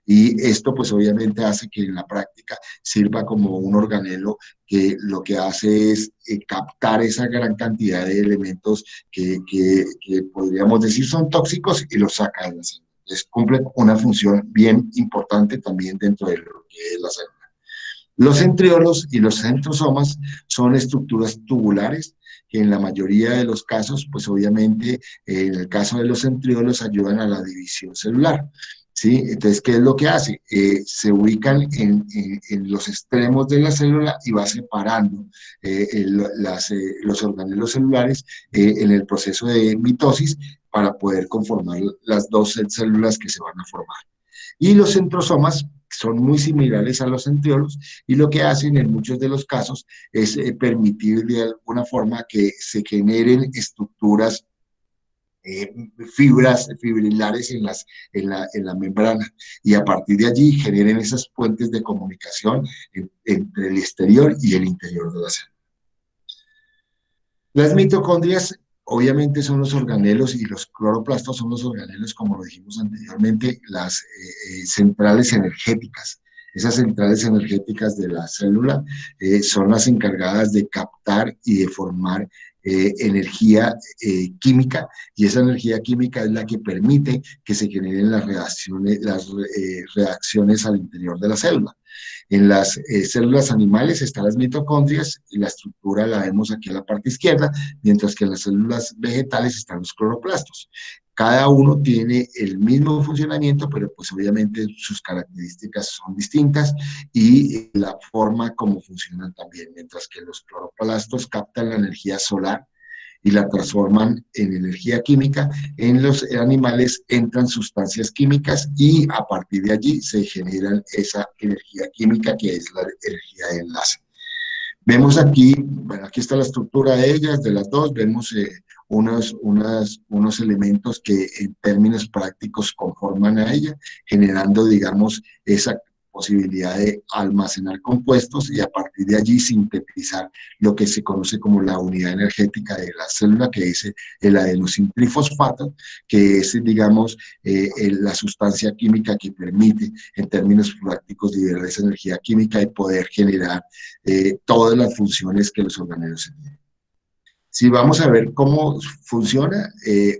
Y esto, pues obviamente hace que en la práctica sirva como un organelo que lo que hace es captar esa gran cantidad de elementos que podríamos decir son tóxicos y los saca de la célula. Entonces, cumple una función bien importante también dentro de lo que es la célula. Los centriolos y los centrosomas son estructuras tubulares que en la mayoría de los casos, pues obviamente en el caso de los centriolos ayudan a la división celular. ¿Sí? Entonces, ¿qué es lo que hace? Se ubican en los extremos de la célula y va separando los organelos celulares en el proceso de mitosis para poder conformar las dos células que se van a formar. Y los centrosomas son muy similares a los centriolos y lo que hacen en muchos de los casos es permitir de alguna forma que se generen estructuras fibrilares en la membrana, y a partir de allí generen esas puentes de comunicación entre el exterior y el interior de la célula. Las mitocondrias obviamente son los organelos y los cloroplastos son los organelos, como lo dijimos anteriormente, las centrales energéticas. Esas centrales energéticas de la célula son las encargadas de captar y de formar energía química, y esa energía química es la que permite que se generen las reacciones al interior de la célula. En las células animales están las mitocondrias y la estructura la vemos aquí a la parte izquierda, mientras que en las células vegetales están los cloroplastos. Cada uno tiene el mismo funcionamiento, pero pues obviamente sus características son distintas y la forma como funcionan también, mientras que los cloroplastos captan la energía solar y la transforman en energía química. En los animales entran sustancias químicas y a partir de allí se generan esa energía química que es la energía de enlace. Vemos aquí, bueno, aquí está la estructura de ellas, de las dos, vemos unos elementos que en términos prácticos conforman a ella, generando, digamos, esa posibilidad de almacenar compuestos y a partir de allí sintetizar lo que se conoce como la unidad energética de la célula, que es el adenosintrifosfato, que es, digamos, la sustancia química que permite, en términos prácticos, liberar esa energía química y poder generar todas las funciones que los organelos tienen. Si vamos a ver cómo funciona,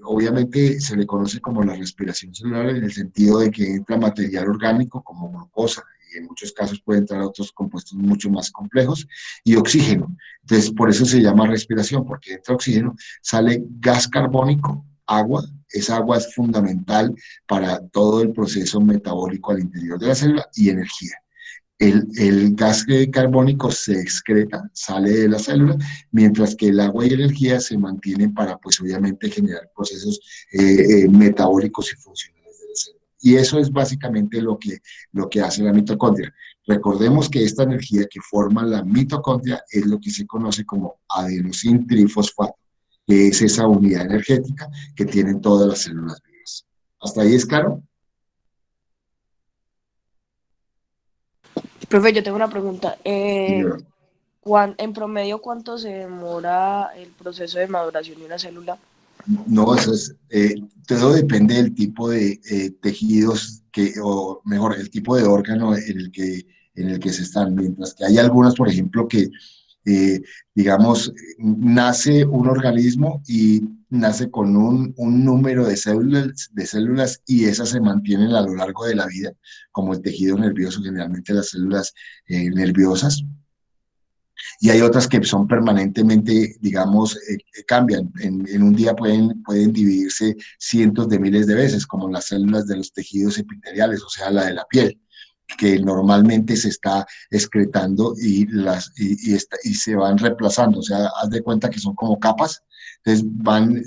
obviamente se le conoce como la respiración celular en el sentido de que entra material orgánico como glucosa y en muchos casos puede entrar otros compuestos mucho más complejos y oxígeno. Entonces, por eso se llama respiración, porque entra oxígeno, sale gas carbónico, agua. Esa agua es fundamental para todo el proceso metabólico al interior de la célula y energía. El gas carbónico se excreta, sale de la célula, mientras que el agua y energía se mantienen para, pues obviamente, generar procesos metabólicos y funcionales de la célula. Y eso es básicamente lo que hace la mitocondria. Recordemos que esta energía que forma la mitocondria es lo que se conoce como adenosintrifosfato, que es esa unidad energética que tienen todas las células vivas. ¿Hasta ahí es claro? Profe, yo tengo una pregunta. Sí. En promedio, ¿cuánto se demora el proceso de maduración de una célula? No, eso es, todo depende del tipo de tejidos o mejor, el tipo de órgano en el que se están. Mientras que hay algunas, por ejemplo, que, digamos, nace un organismo y nace con un número de células y esas se mantienen a lo largo de la vida, como el tejido nervioso, generalmente las células nerviosas y hay otras que son permanentemente, digamos, cambian. En un día pueden dividirse cientos de miles de veces, como las células de los tejidos epiteliales, o sea, la de la piel, que normalmente se está excretando y se van reemplazando. O sea, haz de cuenta que son como capas. Entonces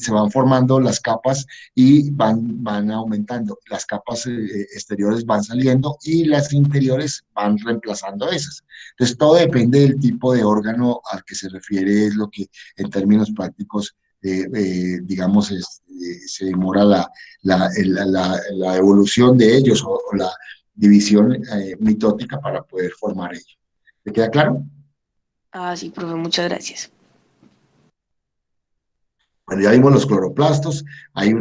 se van formando las capas y van aumentando. Las capas exteriores van saliendo y las interiores van reemplazando esas. Entonces todo depende del tipo de órgano al que se refiere, es lo que en términos prácticos, digamos, se demora la evolución de ellos o la división mitótica para poder formar ello. ¿Te queda claro? Ah, sí, profe, muchas gracias. Bueno, ya vimos los cloroplastos, hay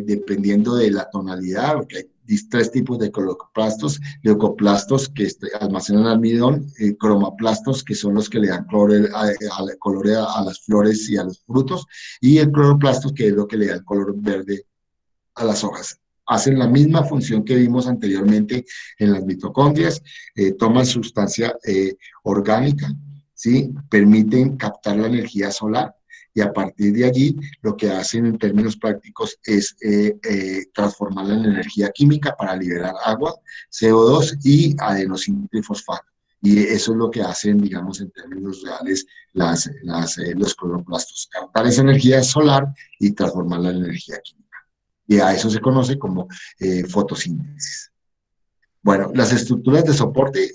dependiendo de la tonalidad, porque hay tres tipos de cloroplastos, leucoplastos que almacenan almidón, cromoplastos que son los que le dan color a las flores y a los frutos, y el cloroplastos que es lo que le da el color verde a las hojas. Hacen la misma función que vimos anteriormente en las mitocondrias, toman sustancia orgánica, ¿sí? Permiten captar la energía solar y a partir de allí lo que hacen en términos prácticos es transformarla en energía química para liberar agua, CO2 y adenosintrifosfato. Y eso es lo que hacen, digamos, en términos reales los cloroplastos, captar esa energía solar y transformarla en energía química. Y a eso se conoce como fotosíntesis. Bueno, las estructuras de soporte,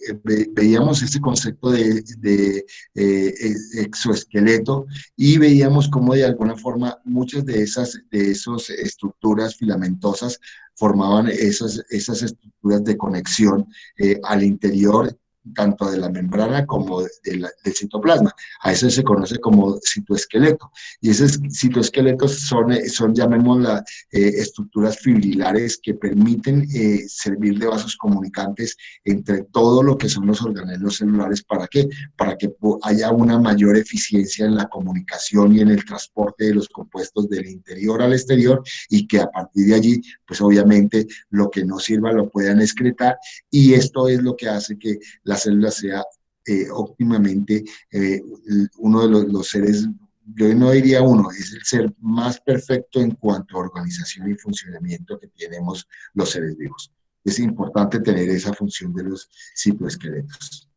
veíamos ese concepto de exoesqueleto y veíamos cómo de alguna forma muchas de esas estructuras filamentosas formaban esas estructuras de conexión al interior tanto de la membrana como del citoplasma. A eso se conoce como citoesqueleto. Y esos citoesqueletos son llamémosla, estructuras fibrilares que permiten servir de vasos comunicantes entre todo lo que son los organelos celulares. ¿Para qué? Para que haya una mayor eficiencia en la comunicación y en el transporte de los compuestos del interior al exterior y que a partir de allí, pues obviamente lo que no sirva lo puedan excretar y esto es lo que hace que la célula sea óptimamente uno de los seres yo no diría uno, es el ser más perfecto en cuanto a organización y funcionamiento que tenemos los seres vivos. Es importante tener esa función de los citoesqueletos.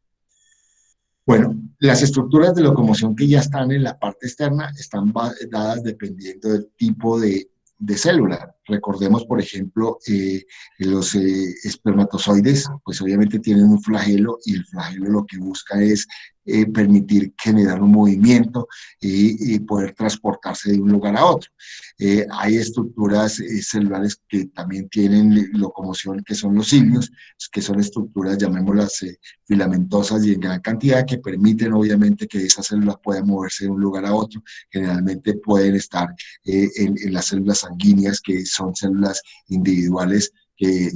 Bueno, las estructuras de locomoción que ya están en la parte externa están dadas dependiendo del tipo de célula. Recordemos, por ejemplo, los espermatozoides, pues obviamente tienen un flagelo y el flagelo lo que busca es permitir generar un movimiento y poder transportarse de un lugar a otro. Hay estructuras celulares que también tienen locomoción, que son los cilios, que son estructuras, llamémoslas filamentosas y en gran cantidad, que permiten obviamente que esas células puedan moverse de un lugar a otro. Generalmente pueden estar en las células sanguíneas, que son células individuales que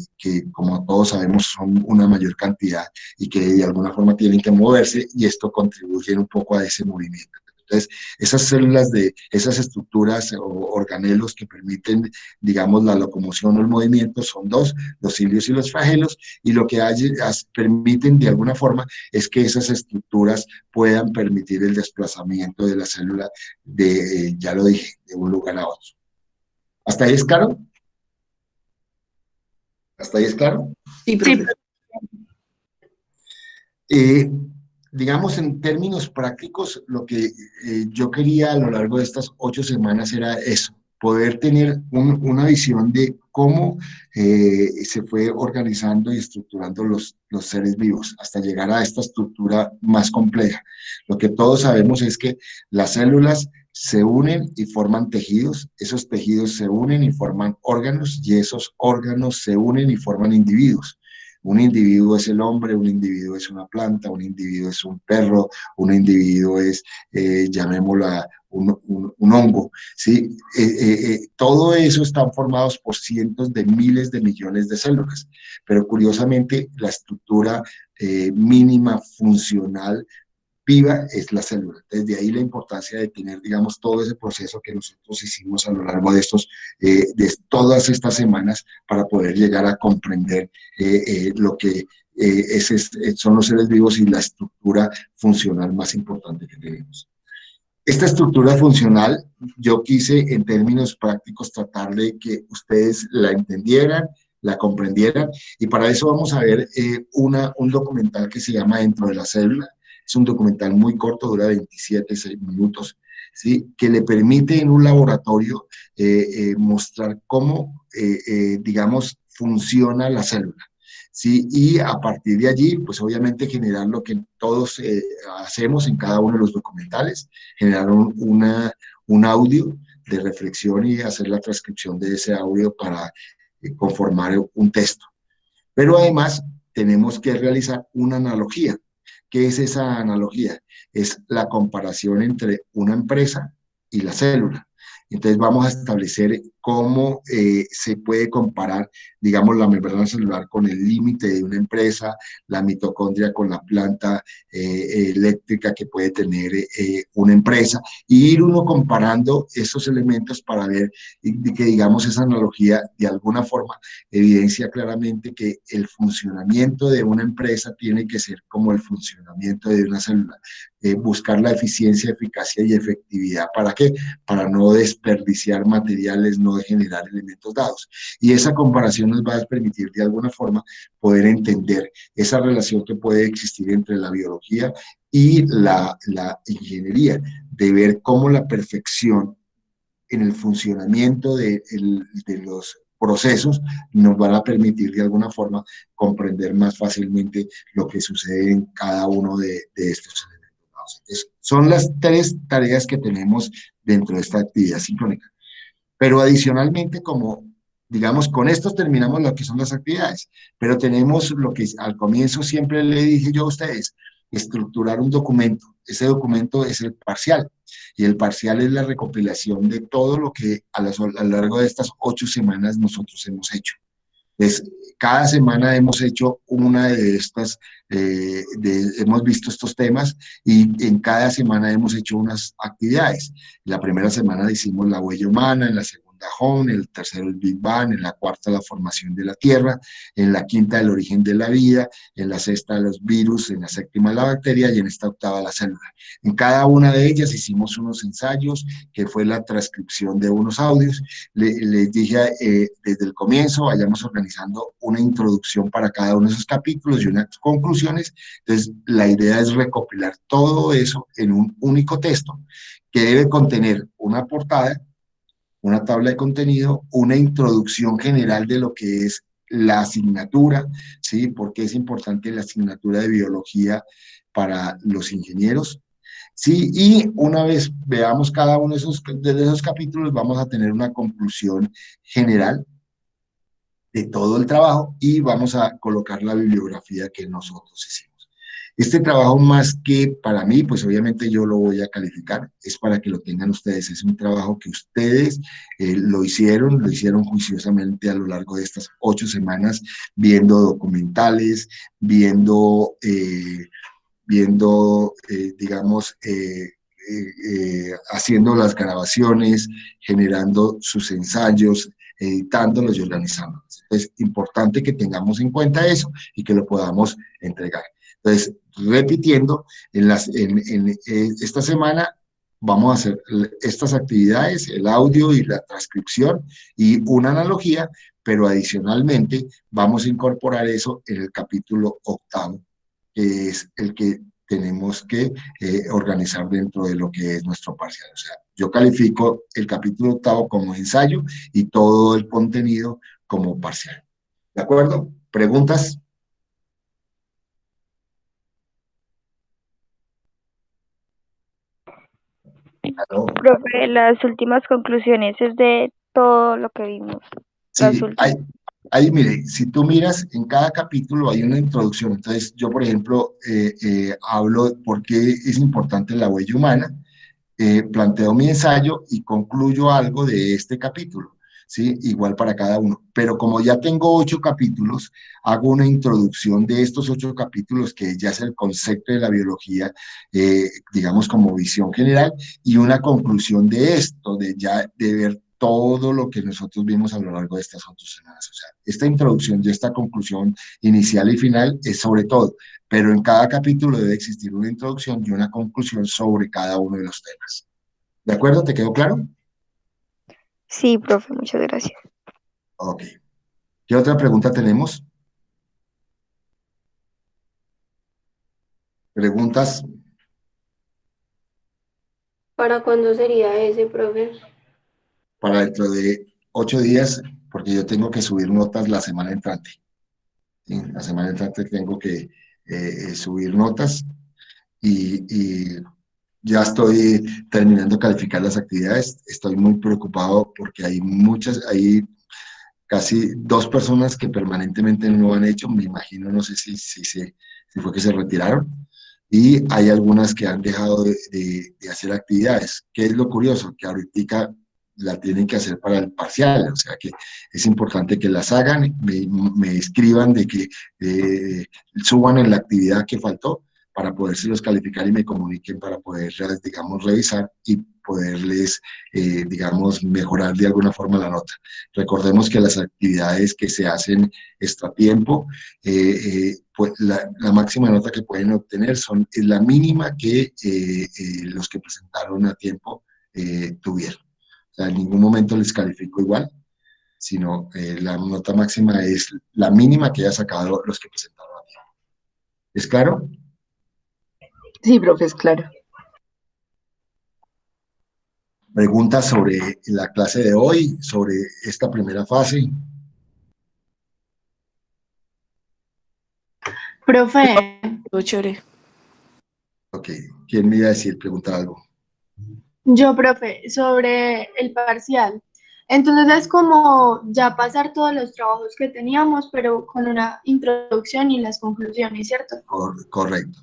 como todos sabemos son una mayor cantidad y que de alguna forma tienen que moverse, y esto contribuye un poco a ese movimiento. Entonces, esas células esas estructuras o organelos que permiten, digamos, la locomoción o el movimiento son dos, los cilios y los flagelos, y lo que permiten de alguna forma es que esas estructuras puedan permitir el desplazamiento de la célula ya lo dije, de un lugar a otro. ¿Hasta ahí es claro? ¿Hasta ahí es claro? Sí, profe. Digamos, en términos prácticos, lo que yo quería a lo largo de estas 8 semanas era eso, poder tener una visión de cómo se fue organizando y estructurando los seres vivos hasta llegar a esta estructura más compleja. Lo que todos sabemos es que las células se unen y forman tejidos, esos tejidos se unen y forman órganos, y esos órganos se unen y forman individuos. Un individuo es el hombre, un individuo es una planta, un individuo es un perro, un individuo es, llamémoslo, un hongo, ¿sí? Todo eso están formados por cientos de miles de millones de células, pero curiosamente la estructura mínima funcional viva es la célula. Desde ahí la importancia de tener, digamos, todo ese proceso que nosotros hicimos a lo largo de todas estas semanas para poder llegar a comprender lo que son los seres vivos y la estructura funcional más importante que tenemos. Esta estructura funcional, yo quise en términos prácticos tratar de que ustedes la entendieran, la comprendieran, y para eso vamos a ver un documental que se llama Dentro de la Célula. Es un documental muy corto, dura 27 minutos, ¿sí? Que le permite en un laboratorio mostrar cómo, digamos, funciona la célula. ¿Sí? Y a partir de allí, pues obviamente generar lo que todos hacemos en cada uno de los documentales, generar un audio de reflexión y hacer la transcripción de ese audio para conformar un texto. Pero además tenemos que realizar una analogía. ¿Qué es esa analogía? Es la comparación entre una empresa y la célula. Entonces vamos a establecer cómo se puede comparar, digamos, la membrana celular con el límite de una empresa, la mitocondria con la planta eléctrica que puede tener una empresa, y ir uno comparando esos elementos para ver que, digamos, esa analogía de alguna forma evidencia claramente que el funcionamiento de una empresa tiene que ser como el funcionamiento de una célula. Buscar la eficiencia, eficacia y efectividad. ¿Para qué? Para no desperdiciar materiales, no generar elementos dados. Y esa comparación nos va a permitir de alguna forma poder entender esa relación que puede existir entre la biología y la ingeniería, de ver cómo la perfección en el funcionamiento de los procesos nos van a permitir de alguna forma comprender más fácilmente lo que sucede en cada uno de estos elementos. Entonces, son las 3 tareas que tenemos dentro de esta actividad sincrónica. Pero adicionalmente, como digamos, con esto terminamos lo que son las actividades, pero tenemos lo que al comienzo siempre le dije yo a ustedes, estructurar un documento. Ese documento es el parcial, y el parcial es la recopilación de todo lo que a lo largo de estas 8 semanas nosotros hemos hecho. Pues cada semana hemos hecho una de estas, hemos visto estos temas, y en cada semana hemos hecho unas actividades. La primera semana hicimos la huella humana, en la segunda segunda Home, en el tercero el Big Bang, en la cuarta la formación de la Tierra, en la quinta el origen de la vida, en la sexta los virus, en la séptima la bacteria y en esta octava la célula. En cada una de ellas hicimos unos ensayos, que fue la transcripción de unos audios. Les dije desde el comienzo, vayamos organizando una introducción para cada uno de esos capítulos y unas conclusiones. Entonces, la idea es recopilar todo eso en un único texto que debe contener una portada, una tabla de contenido, una introducción general de lo que es la asignatura, ¿sí? Porque es importante la asignatura de biología para los ingenieros, ¿sí? Y una vez veamos cada uno de esos capítulos, vamos a tener una conclusión general de todo el trabajo y vamos a colocar la bibliografía que nosotros hicimos. Este trabajo, más que para mí, pues obviamente yo lo voy a calificar, es para que lo tengan ustedes. Es un trabajo que ustedes lo hicieron juiciosamente a lo largo de estas 8 semanas, viendo documentales, digamos, haciendo las grabaciones, generando sus ensayos, editándolos y organizándolos. Es importante que tengamos en cuenta eso y que lo podamos entregar. Entonces, repitiendo, esta semana vamos a hacer estas actividades, el audio y la transcripción y una analogía, pero adicionalmente vamos a incorporar eso en el capítulo 8, que es el que tenemos que organizar dentro de lo que es nuestro parcial. O sea, yo califico el capítulo 8 como ensayo y todo el contenido como parcial. ¿De acuerdo? ¿Preguntas? ¿Aló? Profe, las últimas conclusiones es de todo lo que vimos. Las Sí, últimas. ahí mire, si tú miras, en cada capítulo hay una introducción. Entonces, yo, por ejemplo, hablo de por qué es importante la huella humana, planteo mi ensayo y concluyo algo de este capítulo, ¿sí? Igual para cada uno. Pero como ya tengo 8 capítulos, hago una introducción de estos 8 capítulos, que ya es el concepto de la biología, digamos como visión general, y una conclusión de esto, de ver todo lo que nosotros vimos a lo largo de estas 8 semanas. O sea, esta introducción y esta conclusión inicial y final es sobre todo, pero en cada capítulo debe existir una introducción y una conclusión sobre cada uno de los temas. ¿De acuerdo? ¿Te quedó claro? Sí, profe, muchas gracias. Ok. ¿Qué otra pregunta tenemos? ¿Preguntas? ¿Para cuándo sería ese, profe? Para dentro de 8 días, porque yo tengo que subir notas la semana entrante. ¿Sí? La semana entrante tengo que subir notas y ya estoy terminando de calificar las actividades. Estoy muy preocupado porque hay casi 2 personas que permanentemente no lo han hecho. Me imagino, no sé si fue que se retiraron. Y hay algunas que han dejado de hacer actividades. ¿Qué es lo curioso? Que ahorita la tienen que hacer para el parcial, o sea que es importante que las hagan, me escriban de que suban en la actividad que faltó para podérselos calificar y me comuniquen para poderlas, digamos, revisar y poderles, digamos, mejorar de alguna forma la nota. Recordemos que las actividades que se hacen extratiempo, pues la máxima nota que pueden obtener es la mínima que los que presentaron a tiempo tuvieron. O sea, en ningún momento les califico igual, sino la nota máxima es la mínima que haya sacado los que presentaron a tiempo. ¿Es claro? Sí, profe, es claro. Preguntas sobre la clase de hoy, sobre esta primera fase. Profe, Todo chévere. Ok, ¿quién me iba a decir, preguntar algo? yo, profe, sobre el parcial. Entonces es como ya pasar todos los trabajos que teníamos, pero con una introducción y las conclusiones, ¿cierto? Correcto.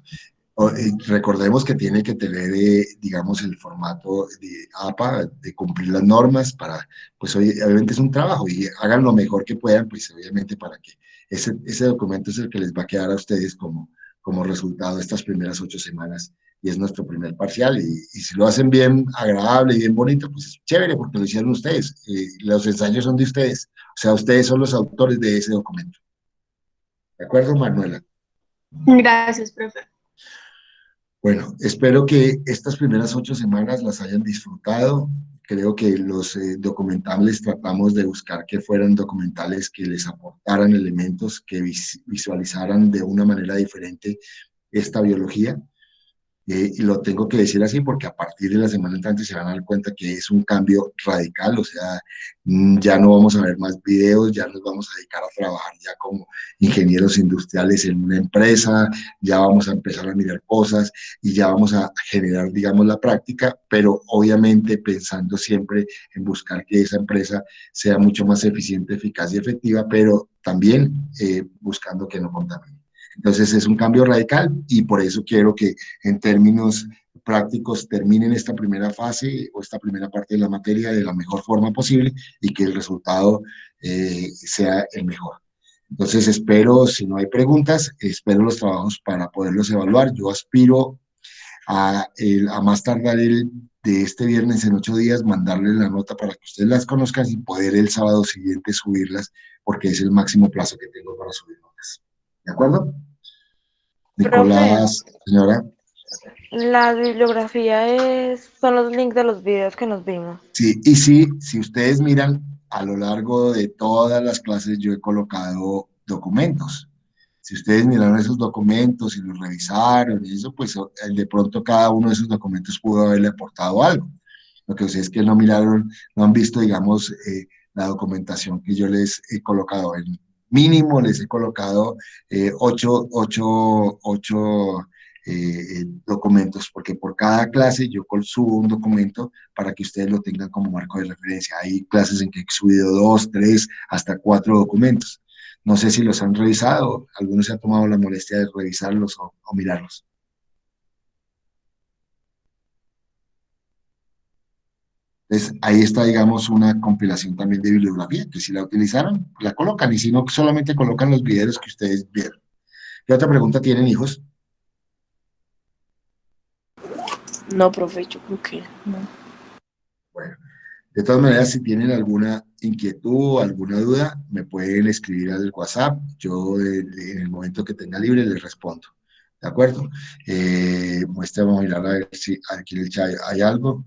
Recordemos que tiene que tener, digamos, el formato de APA, de cumplir las normas para, pues obviamente es un trabajo y hagan lo mejor que puedan, pues obviamente para que ese documento es el que les va a quedar a ustedes como como resultado de estas primeras 8 semanas, y es nuestro primer parcial, y si lo hacen bien agradable y bien bonito, pues es chévere, porque lo hicieron ustedes, los ensayos son de ustedes, o sea, ustedes son los autores de ese documento. ¿De acuerdo, Manuela? Gracias, profe. Bueno, espero que estas primeras 8 semanas las hayan disfrutado. Creo que los documentales tratamos de buscar que fueran documentales que les aportaran elementos, que visualizaran de una manera diferente esta biología. Y lo tengo que decir así porque a partir de la semana entrante se van a dar cuenta que es un cambio radical, o sea, ya no vamos a ver más videos, ya nos vamos a dedicar a trabajar ya como ingenieros industriales en una empresa, ya vamos a empezar a mirar cosas y ya vamos a generar, digamos, la práctica, pero obviamente pensando siempre en buscar que esa empresa sea mucho más eficiente, eficaz y efectiva, pero también buscando que no contamine. Entonces es un cambio radical y por eso quiero que en términos prácticos terminen esta primera fase o esta primera parte de la materia de la mejor forma posible y que el resultado sea el mejor. Entonces espero, si no hay preguntas, espero los trabajos para poderlos evaluar. Yo aspiro a más tardar de este viernes en 8 días, mandarles la nota para que ustedes las conozcan y poder el sábado siguiente subirlas, porque es el máximo plazo que tengo para subir notas. ¿De acuerdo? Profe, Nicolás, señora. la bibliografía son los links de los videos que nos vimos. Sí, y sí, si ustedes miran, a lo largo de todas las clases yo he colocado documentos. Si ustedes miraron esos documentos y los revisaron y eso, pues de pronto cada uno de esos documentos pudo haberle aportado algo. Lo que ustedes que no miraron, no han visto, digamos, la documentación que yo les he colocado. En mínimo les he colocado 8 documentos, porque por cada clase yo subo un documento para que ustedes lo tengan como marco de referencia. Hay clases en que he subido 2, 3, hasta 4 documentos. No sé si los han revisado, algunos se han tomado la molestia de revisarlos o mirarlos. Entonces, ahí está, digamos, una compilación también de bibliografía, que si la utilizaron, la colocan, y si no, solamente colocan los videos que ustedes vieron. ¿Qué otra pregunta tienen, hijos? No, profe, yo creo que no. Bueno, de todas maneras, si tienen alguna inquietud, alguna duda, me pueden escribir al WhatsApp. Yo, en el momento que tenga libre, les respondo. ¿De acuerdo? Vamos a mirar a ver si aquí en el chat hay algo.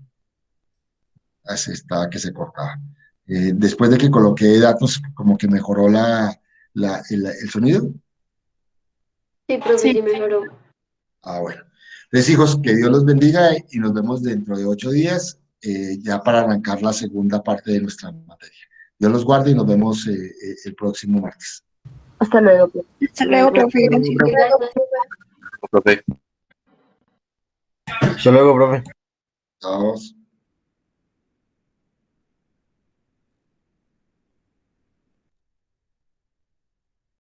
Así está que se cortaba. Después de que coloqué datos, como que mejoró el sonido. Sí, profe, Sí. sí mejoró. Ah, bueno. Entonces, hijos, que Dios los bendiga y nos vemos dentro de 8 días, ya para arrancar la segunda parte de nuestra materia. Dios los guarde y nos vemos el próximo martes. Hasta luego, profe. Hasta luego, profe. Gracias. Profe. Hasta luego, profe. Chao.